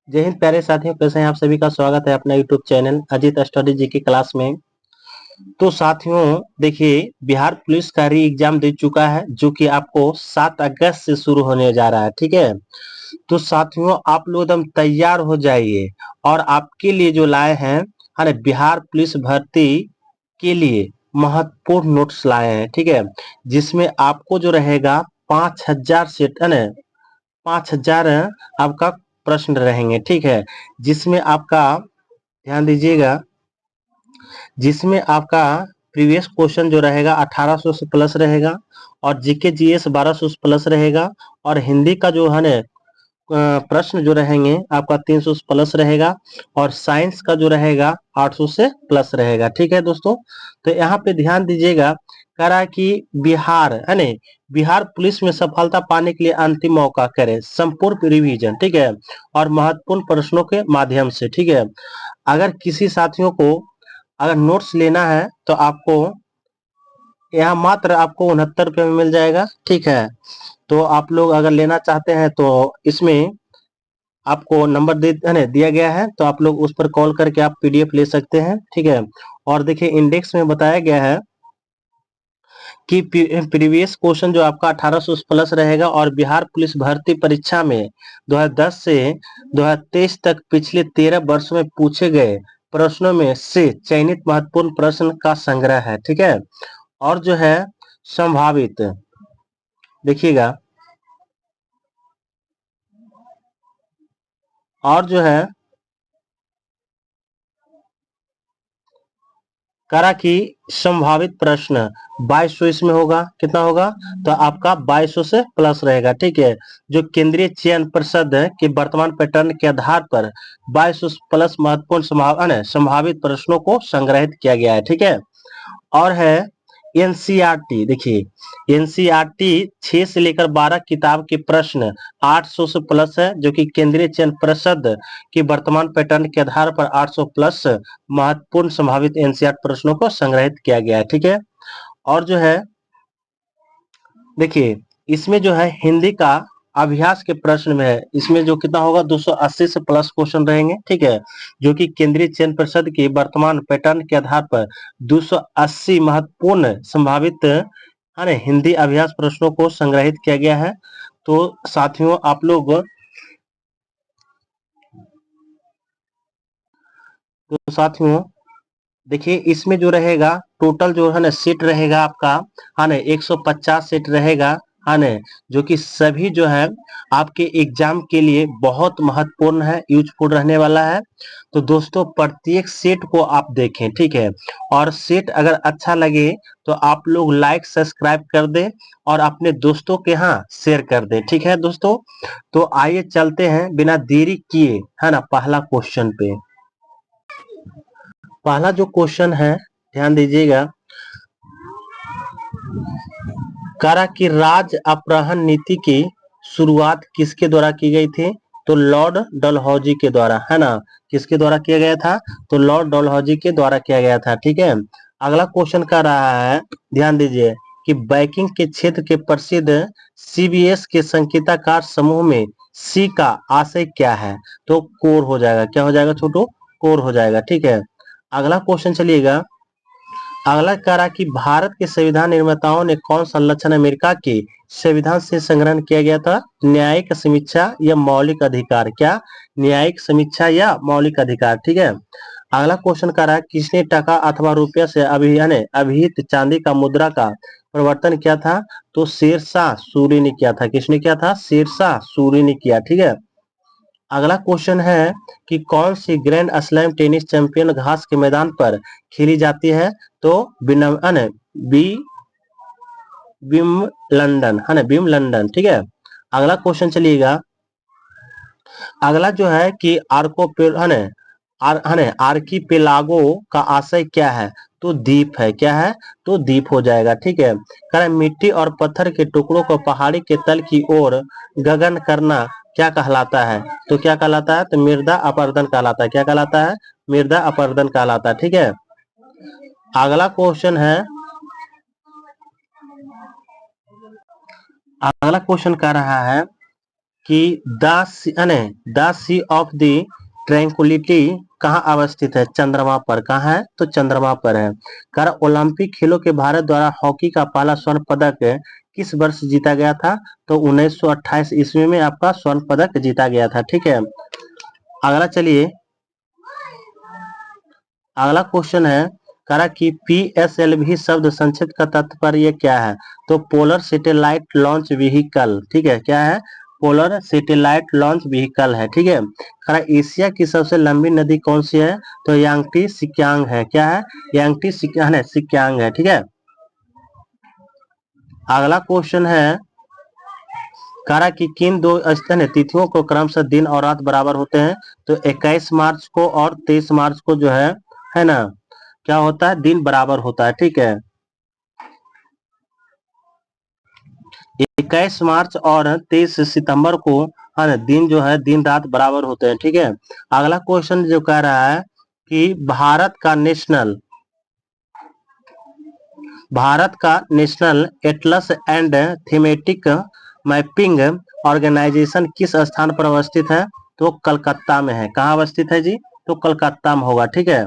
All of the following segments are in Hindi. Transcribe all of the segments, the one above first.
जय हिंद प्यारे साथियों, कैसे हैं आप सभी का स्वागत है अपना यूट्यूब चैनल अजीत स्टडी जी की क्लास में। तो साथियों देखिए, बिहार पुलिस का री एग्जाम दे चुका है जो कि आपको 7 अगस्त से शुरू होने जा रहा है। ठीक है, तो साथियों आप लोग एकदम तैयार हो जाइए और आपके लिए जो लाए हैं है ना, बिहार पुलिस भर्ती के लिए महत्वपूर्ण नोट्स लाए हैं। ठीक है, जिसमें आपको जो रहेगा 5,000 सेट है ना, 5,000 आपका प्रश्न रहेंगे। ठीक है, जिसमें आपका ध्यान दीजिएगा, जिसमें आपका प्रीवियस क्वेश्चन जो रहेगा 1800 से प्लस रहेगा और जीके जीएस 1200 से प्लस रहेगा और हिंदी का जो है ना प्रश्न जो रहेंगे आपका 300 से प्लस रहेगा और साइंस का जो रहेगा 800 से प्लस रहेगा। ठीक है दोस्तों, तो यहाँ पे ध्यान दीजिएगा, कह रहा है कि बिहार है ना, बिहार पुलिस में सफलता पाने के लिए अंतिम मौका करें संपूर्ण रिवीजन। ठीक है, और महत्वपूर्ण प्रश्नों के माध्यम से। ठीक है, अगर किसी साथियों को अगर नोट्स लेना है तो आपको यहाँ मात्र आपको 69 रुपये में मिल जाएगा। ठीक है, तो आप लोग अगर लेना चाहते हैं तो इसमें आपको नंबर दे है ना दिया गया है, तो आप लोग उस पर कॉल करके आप पीडीएफ ले सकते हैं। ठीक है, और देखिए इंडेक्स में बताया गया है कि प्रीवियस क्वेश्चन जो आपका 1800 प्लस रहेगा और बिहार पुलिस भर्ती परीक्षा में 2010 से 2023 तक पिछले 13 वर्षों में पूछे गए प्रश्नों में से चयनित महत्वपूर्ण प्रश्न का संग्रह है। ठीक है, और जो है संभावित, देखिएगा, और जो है करा कि संभावित प्रश्न 2200 इसमें होगा। कितना होगा? तो आपका 2200 से प्लस रहेगा। ठीक है, जो केंद्रीय चयन परिषद के वर्तमान पैटर्न के आधार पर 2200 प्लस महत्वपूर्ण संभावित प्रश्नों को संग्रहित किया गया है। ठीक है, और है एनसीईआरटी। देखिए एनसीईआरटी 6 से लेकर 12 किताब के प्रश्न 800 से प्लस है, जो कि केंद्रीय चयन परिषद की वर्तमान पैटर्न के आधार पर 800 प्लस महत्वपूर्ण संभावित एनसीईआरटी प्रश्नों को संग्रहित किया गया है। ठीक है, और जो है देखिए, इसमें जो है हिंदी का अभ्यास के प्रश्न में है, इसमें जो कितना होगा 280 से प्लस क्वेश्चन रहेंगे। ठीक है, जो कि केंद्रीय चयन परिषद की वर्तमान पैटर्न के आधार पर 280 महत्वपूर्ण संभावित है ना हिंदी अभ्यास प्रश्नों को संग्रहित किया गया है। तो साथियों आप लोग, तो साथियों देखिए, इसमें जो रहेगा टोटल जो है ना सीट रहेगा आपका है ना 150 सीट रहेगा है ना, जो कि सभी जो है आपके एग्जाम के लिए बहुत महत्वपूर्ण है, यूजफुल रहने वाला है। तो दोस्तों प्रत्येक सेट को आप देखें। ठीक है, और सेट अगर अच्छा लगे तो आप लोग लाइक सब्सक्राइब कर दें और अपने दोस्तों के यहाँ शेयर कर दें। ठीक है दोस्तों, तो आइए चलते हैं बिना देरी किए है ना पहला क्वेश्चन पे। पहला जो क्वेश्चन है ध्यान दीजिएगा, करा कि राज्य अपहरण नीति की शुरुआत किसके द्वारा की गई थी? तो लॉर्ड डलहौजी के द्वारा, है ना। किसके द्वारा किया गया था? तो लॉर्ड डलहौजी के द्वारा किया गया था। ठीक है, अगला क्वेश्चन कर रहा है, ध्यान दीजिए कि बैंकिंग के क्षेत्र के प्रसिद्ध सीबीएस के संकेताकार समूह में सी का आशय क्या है? तो कोर हो जाएगा। क्या हो जाएगा छोटू? कोर हो जाएगा। ठीक है, अगला क्वेश्चन चलिएगा, अगला कह रहा कि भारत के संविधान निर्माताओं ने कौन सा लक्षण अमेरिका के संविधान से संग्रहण किया गया था? न्यायिक समीक्षा या मौलिक अधिकार? क्या? न्यायिक समीक्षा या मौलिक अधिकार। ठीक है, अगला क्वेश्चन कह रहा है किसने टका अथवा रुपया से अभिहित चांदी का मुद्रा का प्रवर्तन किया था? तो शेरशाह सूरी ने किया था। किसने किया था? शेरशाह सूरी ने किया। ठीक है, अगला क्वेश्चन है कि कौन सी ग्रैंड स्लैम टेनिस चैंपियन घास के मैदान पर खेली जाती है? तो बी विम्बलडन, है ना, विम्बलडन। ठीक है, अगला क्वेश्चन चलिएगा, अगला जो है कि आर्कीपेलागो का आशय क्या है? तो द्वीप है। क्या है? तो द्वीप हो जाएगा। ठीक है, कारण मिट्टी और पत्थर के टुकड़ों को पहाड़ी के तल की ओर गगन करना क्या कहलाता है? तो क्या कहलाता है? तो मृदा अपरदन कहलाता है। क्या कहलाता है? मृदा अपरदन कहलाता है। ठीक है, अगला क्वेश्चन है, अगला क्वेश्चन कह रहा है कि the sea of the tranquility कहाँ अवस्थित है? चंद्रमा पर। कहाँ है? तो चंद्रमा पर है। कर ओलंपिक खेलों के भारत द्वारा हॉकी का पहला स्वर्ण पदक किस वर्ष जीता गया था? तो 1928 ईस्वी में आपका स्वर्ण पदक जीता गया था। ठीक है, अगला चलिए, अगला क्वेश्चन है, करा कि PSLV शब्द संक्षिप्त का तात्पर्य क्या है? तो पोलर सैटेलाइट लॉन्च व्हीकल। ठीक है, क्या है? पोलर सैटेलाइट लॉन्च व्हीकल है। ठीक है, करा एशिया की सबसे लंबी नदी कौन सी है? तो यांगटी सिक्यांग है। क्या है? यांगटी सिक्यांग है। ठीक है, अगला क्वेश्चन है, करा कि किन दो तिथियों को क्रमशः दिन और रात बराबर होते हैं? तो 21 मार्च को और 23 मार्च को जो है ना, क्या होता है? दिन बराबर होता है। ठीक है, 21 मार्च और 23 सितंबर को है ना, दिन जो है दिन रात बराबर होते हैं। ठीक है, अगला क्वेश्चन जो कह रहा है कि भारत का national atlas and thematic mapping organisation किस स्थान पर अवस्थित है? तो कलकत्ता में है। कहाँ अवस्थित है जी? तो कलकत्ता में होगा। ठीक है,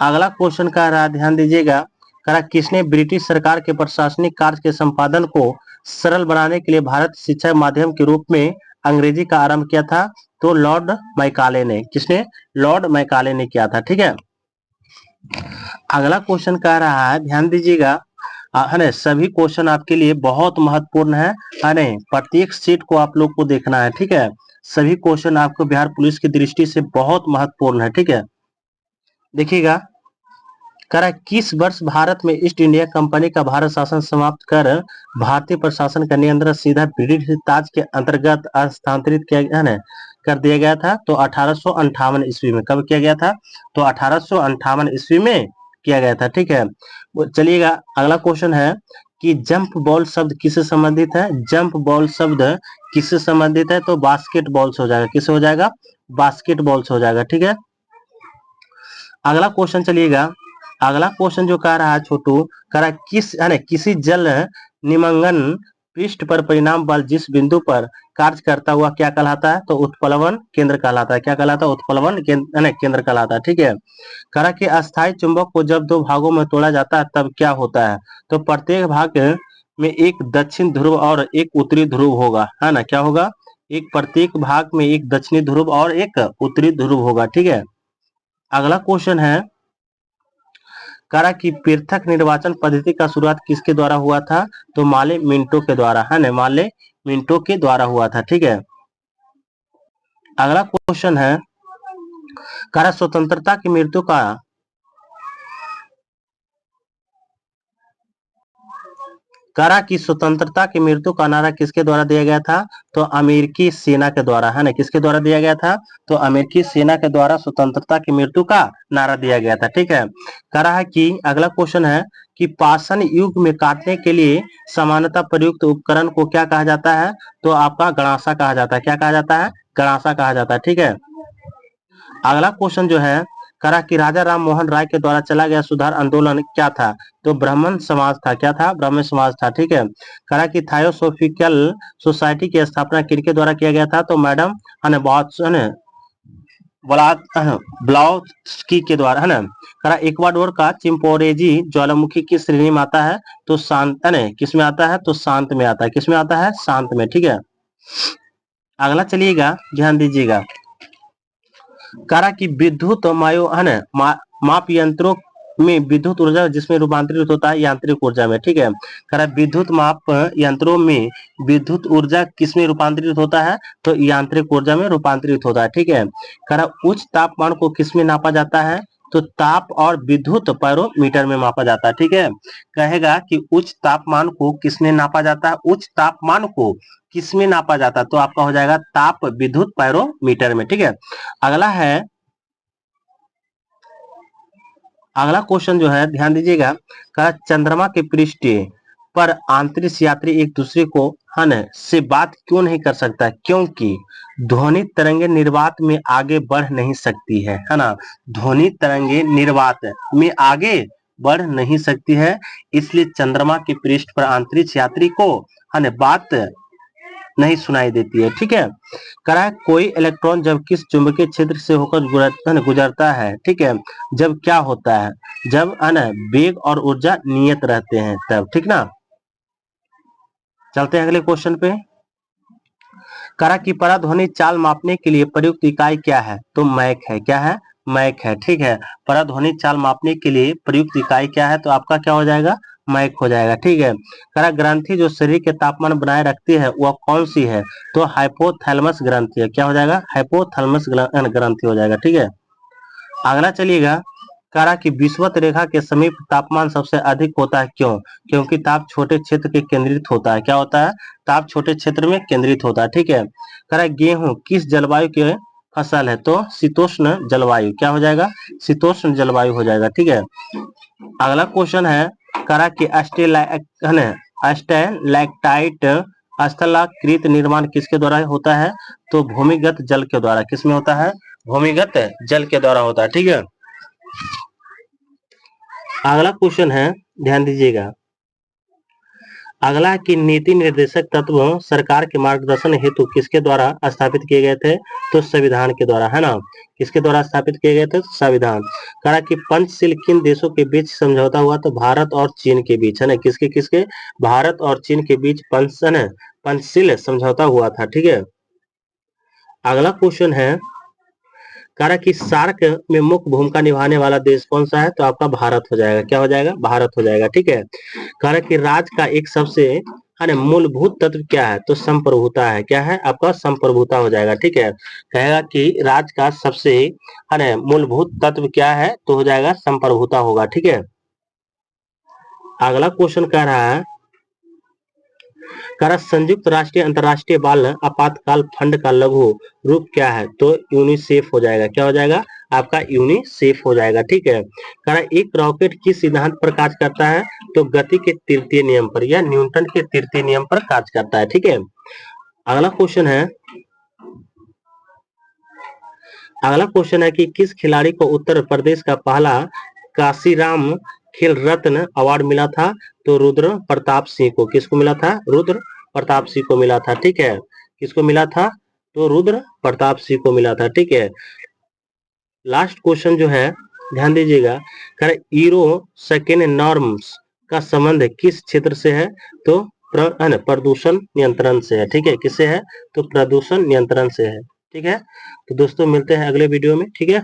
अगला क्वेश्चन कह रहा है, ध्यान दीजिएगा, कह रहा किसने ब्रिटिश सरकार के प्रशासनिक कार्य के संपादन को सरल बनाने के लिए भारत शिक्षा माध्यम के रूप में अंग्रेजी का आरंभ किया था? तो लॉर्ड मैकाले ने। किसने? लॉर्ड मैकाले ने किया था। ठीक है, अगला क्वेश्चन कह रहा है, ध्यान दीजिएगा, है ना, सभी क्वेश्चन आपके लिए बहुत महत्वपूर्ण है ना, प्रत्येक सीट को आप लोग को देखना है। ठीक है, सभी क्वेश्चन आपको बिहार पुलिस की दृष्टि से बहुत महत्वपूर्ण है। ठीक है, देखिएगा, करा किस वर्ष भारत में ईस्ट इंडिया कंपनी का भारत शासन समाप्त कर भारतीय प्रशासन का नियंत्रण सीधा ब्रिटिश ताज के अंतर्गत हस्तांतरित किया गया है, कर दिया गया था? तो 1858 ईस्वी में। कब किया गया था? तो 1858 ईस्वी में किया गया था। ठीक है, चलिएगा, अगला क्वेश्चन है कि जंप बॉल शब्द किससे संबंधित है? जंप बॉल शब्द किससे संबंधित है? तो बास्केट बॉल्स हो जाएगा। किससे हो जाएगा? बास्केट बॉल्स हो जाएगा। ठीक है, अगला क्वेश्चन चलिएगा, अगला क्वेश्चन जो कह रहा है छोटू, कह रहा है किस है ना, किसी जल निमंगन पृष्ठ पर परिणाम बल जिस बिंदु पर कार्य करता हुआ क्या कहलाता है? तो उत्प्लवन केंद्र कहलाता है। क्या कहलाता है? उत्प्लवन केंद्र कहलाता है। ठीक है, कह रहा कि अस्थायी चुंबक को जब दो भागों में तोड़ा जाता है तब क्या होता है? तो प्रत्येक भाग में एक दक्षिण ध्रुव और एक उत्तरी ध्रुव होगा, है ना, क्या होगा? एक प्रत्येक भाग में एक दक्षिणी ध्रुव और एक उत्तरी ध्रुव होगा। ठीक है, अगला क्वेश्चन है, करा कि पृथक निर्वाचन पद्धति का शुरुआत किसके द्वारा हुआ था? तो माले मिंटो के द्वारा, है ना, माले मिंटो के द्वारा हुआ था। ठीक है, अगला क्वेश्चन है, करा स्वतंत्रता की मृत्यु का करा कि स्वतंत्रता की मृत्यु का नारा किसके द्वारा दिया गया था? तो अमेरिकी सेना के द्वारा, है ना, किसके द्वारा दिया गया था? तो अमेरिकी सेना के द्वारा स्वतंत्रता की मृत्यु का नारा दिया गया था। ठीक है, कह रहा है कि अगला क्वेश्चन है कि पाषाण युग में काटने के लिए सामान्यतः प्रयुक्त उपकरण को क्या कहा जाता है? तो आपका गणासा कहा जाता है। क्या कहा जाता है? गणासा कहा जाता है। ठीक है, अगला क्वेश्चन जो है, करा कि राजा राम मोहन राय के द्वारा चला गया सुधार आंदोलन क्या था? तो ब्राह्मण समाज था। क्या था? ब्राह्मण समाज था। ठीक है, करा कि थायोसोफिकल सोसाइटी की स्थापना किनके द्वारा किया गया था? तो मैडम ब्लाउस्की के द्वारा, है ना। करा इक्वाडोर का चिंपोरेजी ज्वालामुखी किस श्रेणी में आता है? तो शांत, है ना, किस में आता है? तो शांत में आता है। किस में आता है? शांत में। ठीक है, अगला चलिएगा, ध्यान दीजिएगा, करा कि विद्युत मायो है ना, माप यंत्रों में विद्युत ऊर्जा जिसमें रूपांतरित होता है यांत्रिक ऊर्जा में। ठीक है, करा विद्युत माप यंत्रों में विद्युत ऊर्जा किसमें रूपांतरित होता है? तो यांत्रिक ऊर्जा में रूपांतरित होता है। ठीक है, करा उच्च तापमान को किसमें नापा जाता है? तो ताप और विद्युत पैरोमीटर में मापा जाता है। ठीक है, कहेगा कि उच्च तापमान को किसमें नापा जाता है? उच्च तापमान को किसमें नापा जाता है? तो आपका हो जाएगा ताप विद्युत पैरोमीटर में। ठीक है, अगला है, अगला क्वेश्चन जो है, ध्यान दीजिएगा, कहा चंद्रमा के पृष्ठ पर अंतरिक्ष यात्री एक दूसरे को है ना से बात क्यों नहीं कर सकता? क्योंकि ध्वनि तरंगे निर्वात में आगे बढ़ नहीं सकती है ना, ध्वनि तरंगे निर्वात में आगे बढ़ नहीं सकती है, इसलिए चंद्रमा के पृष्ठ पर अंतरिक्ष यात्री को है ना बात नहीं सुनाई देती है। ठीक है, करा है कोई इलेक्ट्रॉन जब किस चुंबकीय क्षेत्र से होकर गुजरता है, ठीक है, जब क्या होता है, जब है ना वेग और ऊर्जा नियत रहते हैं तब। ठीक ना, चलते हैं अगले क्वेश्चन पे। करा की पराध्वनि चाल मापने के लिए प्रयुक्त इकाई क्या है, तो मैक है। क्या है, मैक है। ठीक है, पराध्वनि चाल मापने के लिए प्रयुक्त इकाई क्या है, तो आपका क्या हो जाएगा, मैक हो जाएगा। ठीक है, करा ग्रंथि जो शरीर के तापमान बनाए रखती है वह कौन सी है, तो हाइपोथैलेमस ग्रंथि है। क्या हो जाएगा, हाइपोथैलेमस ग्रंथि हो जाएगा। ठीक है, अगला चलिएगा। करा की विषुवत रेखा के समीप तापमान सबसे अधिक होता है, क्यों, क्योंकि ताप छोटे क्षेत्र के केंद्रित होता है। क्या होता है, ताप छोटे क्षेत्र में केंद्रित होता है। ठीक है, करा गेहूं किस जलवायु के फसल है, तो शीतोष्ण जलवायु। क्या हो जाएगा, शीतोष्ण जलवायु हो जाएगा। ठीक है, अगला क्वेश्चन है। करा की स्टेलैक्टाइट स्थलाकृत निर्माण किसके द्वारा होता है, तो भूमिगत जल के द्वारा। किसमें होता है, भूमिगत जल के द्वारा होता है। ठीक है, अगला क्वेश्चन है, ध्यान दीजिएगा। अगला की नीति निर्देशक तत्व सरकार के मार्गदर्शन हेतु किसके द्वारा स्थापित किए गए थे, तो संविधान के द्वारा, है ना। किसके द्वारा स्थापित किए गए थे, संविधान। कहा कि पंचशील किन देशों के बीच समझौता हुआ, तो भारत और चीन के बीच, है ना। किसके किसके, भारत और चीन के बीच पंचशील समझौता हुआ था। ठीक है, अगला क्वेश्चन है। कहा कि सार्क में मुख्य भूमिका निभाने वाला देश कौन सा है, तो आपका भारत हो जाएगा। क्या हो जाएगा, भारत हो जाएगा। ठीक है, कहा कि राज्य का एक सबसे है मूलभूत तत्व क्या है, तो संप्रभुता है। क्या है, आपका संप्रभुता हो जाएगा। ठीक है, कहेगा कि राज्य का सबसे है मूलभूत तत्व क्या है, तो हो जाएगा संप्रभुता होगा। ठीक है, अगला क्वेश्चन कह रहा है। संयुक्त राष्ट्रीय अंतर्राष्ट्रीय बाल आपातकाल फंड का लघु रूप क्या है, तो यूनिसेफ हो जाएगा। क्या हो जाएगा, आपका यूनिसेफ हो जाएगा। ठीक है, एक रॉकेट किस सिद्धांत पर कार्य करता है, तो गति के तृतीय नियम पर, या न्यूटन के तृतीय नियम पर कार्य करता है। ठीक है, अगला क्वेश्चन है। अगला क्वेश्चन है कि किस खिलाड़ी को उत्तर प्रदेश का पहला काशीराम खेल रत्न अवार्ड मिला था, तो रुद्र प्रताप सिंह को। किसको मिला था, रुद्र प्रताप सिंह को मिला था। ठीक है, किसको मिला था, तो रुद्र प्रताप सिंह को मिला था। ठीक है, लास्ट क्वेश्चन जो है, ध्यान दीजिएगा। ईरो सेकेंड नॉर्म्स का संबंध किस क्षेत्र से है, तो प्रदूषण नियंत्रण से है। ठीक है, किससे है, तो प्रदूषण नियंत्रण से है। ठीक है, तो दोस्तों मिलते हैं अगले वीडियो में। ठीक है।